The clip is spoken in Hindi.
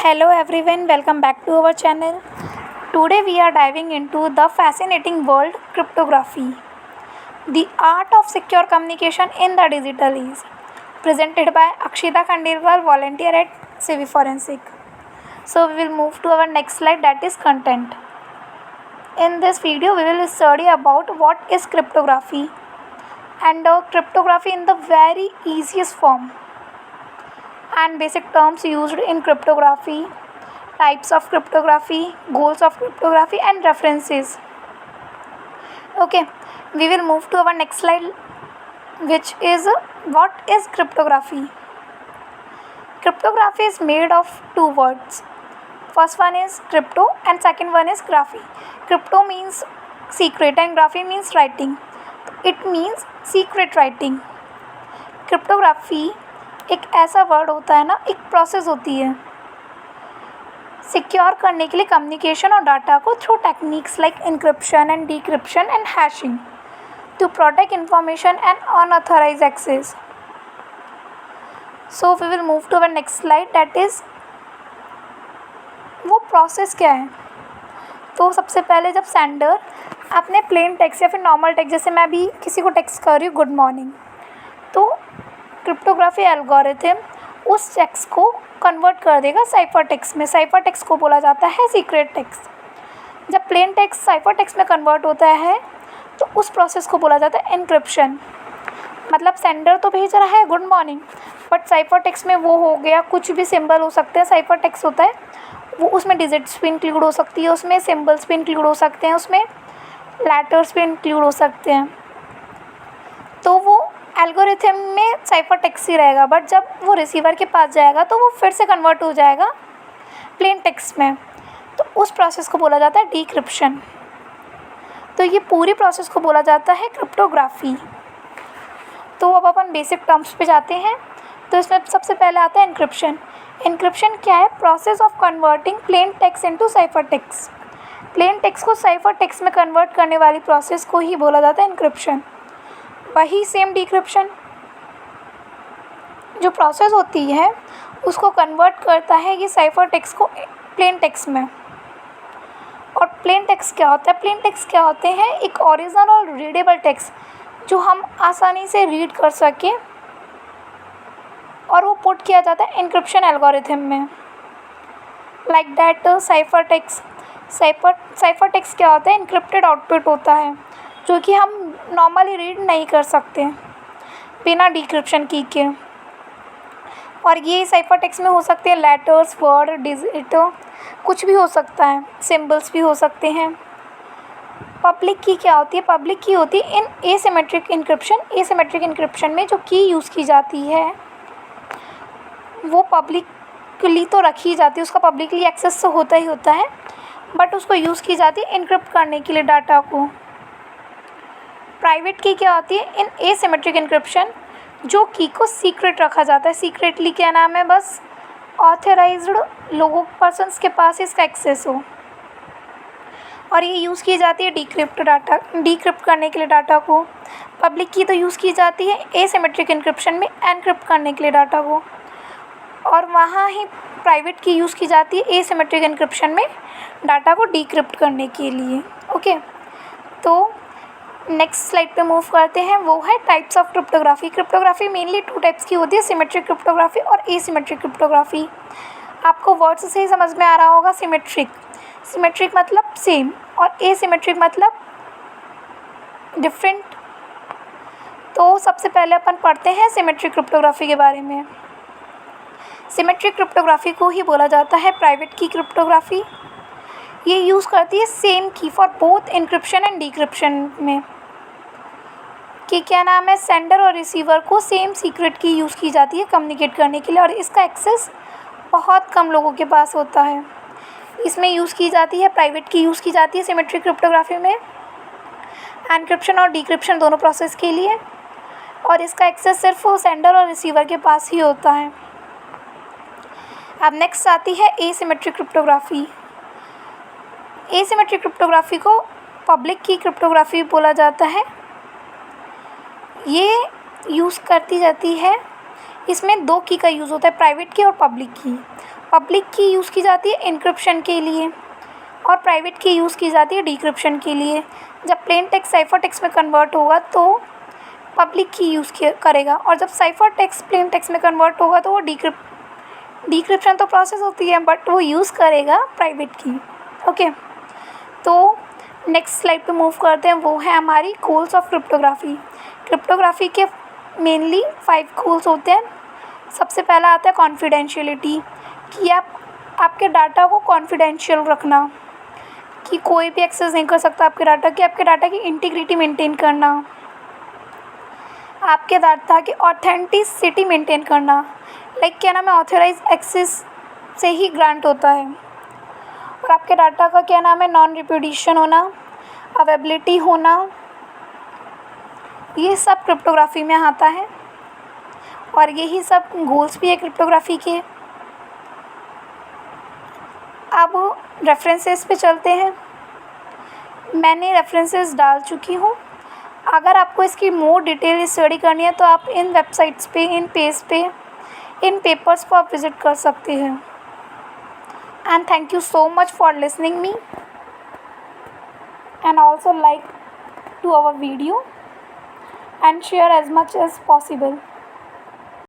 Hello everyone, welcome back to our channel. Today we are diving into the fascinating world cryptography, the art of secure communication in the digital age, presented by Akshita Khandelwal, volunteer at Civi Forensic. So we will move to our next slide, that is content. In this video we will study about what is cryptography and cryptography in the very easiest form and basic terms used in cryptography, types of cryptography, goals of cryptography and references. Okay, we will move to our next slide, which is what is cryptography. Cryptography is made of two words. First one is crypto and second one is graphy. Crypto means secret and graphy means writing. It means secret writing. Cryptography एक ऐसा वर्ड होता है ना, एक प्रोसेस होती है सिक्योर करने के लिए कम्युनिकेशन और डाटा को through techniques like encryption and decryption and hashing to protect information and unauthorise access. So we will move to our next slide, that is वो प्रोसेस क्या है. तो सबसे पहले जब सेंडर अपने प्लेन टेक्स्ट या फिर नॉर्मल टेक्स्ट, जैसे मैं अभी किसी को टेक्स्ट कर रही हूँ गुड मॉर्निंग, तो क्रिप्टोग्राफी एल्गोरिथम उस टेक्स्ट को कन्वर्ट कर देगा साइफर टेक्स्ट में. साइफर टेक्स्ट को बोला जाता है सीक्रेट टेक्स्ट. जब प्लेन टेक्स्ट साइफर टेक्स्ट में कन्वर्ट होता है तो उस प्रोसेस को बोला जाता है एन्क्रिप्शन. मतलब सेंडर तो भेज रहा है good morning, but cipher text में वो हो गया, कुछ भी सिंबल हो सकते हैं. साइफर टेक्स्ट होता है वो, उसमें डिजिट्स भी इंक्लूड हो सकती है, उसमें सिंबल्स भी इंक्लूड हो सकते हैं, उसमें लेटर्स भी इंक्लूड हो सकते हैं. तो वो एल्गोरिथम में साइफर टेक्स्ट ही रहेगा, बट जब वो रिसीवर के पास जाएगा तो वो फिर से कन्वर्ट हो जाएगा प्लेन टेक्स्ट में. तो उस प्रोसेस को बोला जाता है डिक्रिप्शन. तो ये पूरी प्रोसेस को बोला जाता है क्रिप्टोग्राफी. तो अब अपन बेसिक टर्म्स पे जाते हैं. तो इसमें सबसे पहले आता है एन्क्रिप्शन. एन्क्रिप्शन क्या है? Process of converting plain text into cipher text. Plain text को साइफर टेक्स्ट में कन्वर्ट करने वाली प्रोसेस को ही बोला जाता है एन्क्रिप्शन. वही सेम डिक्रिप्शन जो प्रोसेस होती है उसको कन्वर्ट करता है ये साइफर टेक्स्ट को प्लेन टेक्स्ट में. और प्लेन टेक्स्ट क्या होता है? प्लेन टेक्स्ट क्या होते हैं? एक ओरिजिनल और रीडेबल टेक्स्ट जो हम आसानी से रीड कर सकें, और वो पुट किया जाता है एन्क्रिप्शन एल्गोरिथम में. Like that cipher text. Cipher text क्या होता है? एन्क्रिप्टेड आउटपुट होता है जो कि हम नॉर्मली रीड नहीं कर सकते बिना डिक्रिप्शन की के. और ये साइफर टेक्स्ट में हो सकते हैं लेटर्स, वर्ड, डिजिट, कुछ भी हो सकता है, सिंबल्स भी हो सकते हैं. पब्लिक की क्या होती है? पब्लिक की होती है इन एसिमेट्रिक इनक्रिप्शन. एसिमेट्रिक इनक्रिप्शन में जो की यूज़ की जाती है वो पब्लिकली तो रखी जाती है, उसका पब्लिकली एक्सेस तो होता ही होता है, बट उसको यूज़ की जाती है इनक्रिप्ट करने के लिए डाटा को. प्राइवेट की क्या होती है? इन एसिमेट्रिक इनक्रिप्शन जो की को सीक्रेट रखा जाता है. सीक्रेटली क्या नाम है? बस ऑथराइज्ड लोगों, पर्सन्स के पास इसका एक्सेस हो. और ये यूज़ की जाती है डिक्रिप्ट करने के लिए डाटा को. पब्लिक की तो यूज़ की जाती है एसिमेट्रिक इनक्रिप्शन में एनक्रिप्ट करने के लिए डाटा को, और वहाँ ही प्राइवेट की यूज़ की जाती है एसिमेट्रिक इनक्रिप्शन में डाटा को डिक्रिप्ट करने के लिए. ओके, तो नेक्स्ट स्लाइड पे मूव करते हैं. वो है types of cryptography. Cryptography mainly two types की होती है, सिमेट्रिक क्रिप्टोग्राफी और एसिमेट्रिक क्रिप्टोग्राफी. आपको वर्ड से ही समझ में आ रहा होगा. सिमेट्रिक मतलब सेम और एसिमेट्रिक मतलब डिफरेंट. तो सबसे पहले अपन पढ़ते हैं सिमेट्रिक क्रिप्टोग्राफी के बारे में. सिमेट्रिक क्रिप्टोग्राफी को ही बोला जाता है प्राइवेट की क्रिप्टोग्राफी. ये यूज़ करती है सेम की for both encryption and decryption में. कि क्या नाम है? सेंडर और रिसीवर को सेम सीक्रेट की यूज़ की जाती है कम्युनिकेट करने के लिए, और इसका एक्सेस बहुत कम लोगों के पास होता है. इसमें यूज़ की जाती है, प्राइवेट की यूज़ की जाती है सिमेट्रिक क्रिप्टोग्राफी में एनक्रिप्शन और डिक्रिप्शन दोनों प्रोसेस के लिए, और इसका एक्सेस सिर्फ सेंडर और रिसीवर के पास ही होता है. अब नेक्स्ट आती है एसिमेट्रिक क्रिप्टोग्राफी. एसिमेट्रिक क्रिप्टोग्राफी को पब्लिक की क्रिप्टोग्राफी बोला जाता है. ये यूज़ करती जाती है, इसमें दो की का यूज़ होता है, प्राइवेट की और पब्लिक की. पब्लिक की यूज़ की जाती है इनक्रिप्शन के लिए और प्राइवेट की यूज़ की जाती है डिक्रिप्शन के लिए। जब प्लेन टेक्स्ट साइफर टेक्स्ट में कन्वर्ट होगा तो पब्लिक की यूज़ करेगा, और जब साइफर टेक्स्ट प्लेन टेक्स्ट में कन्वर्ट होगा तो वो डिक्रिप्शन तो प्रोसेस होती है बट वो यूज़ करेगा प्राइवेट की। ओके, तो नेक्स्ट स्लाइड पे मूव करते हैं, वो है हमारी गोल्स ऑफ क्रिप्टोग्राफी। क्रिप्टोग्राफी के मेनली 5 गोल्स होते हैं। सबसे पहला आता है कॉन्फिडेंशियलिटी, कि आपके डाटा को कॉन्फिडेंशियल रखना, कि कोई भी एक्सेस नहीं कर सकता आपके डाटा की इंटीग्रिटी मेंटेन करना, आपके डाटा की ऑथेंटिसिटी मेंटेन करना, लाइक क्या नाम है, ऑथराइज एक्सेस से ही ग्रांट होता है। और आपके डाटा का क्या नाम है, नॉन रिप्यूडिशन होना, अवेलेबिलिटी होना, ये सब क्रिप्टोग्राफी में आता है और यही सब गोल्स भी है क्रिप्टोग्राफी के। अब रेफरेंसेस पे चलते हैं। मैंने रेफरेंसेस डाल चुकी हूँ। अगर आपको इसकी मोर डिटेल स्टडी करनी है तो आप इन वेबसाइट्स पे, इन पेज पे, इन पेपर्स को आप विज़िट कर सकते हैं। And thank you so much for listening me and also like to our video and share as much as possible.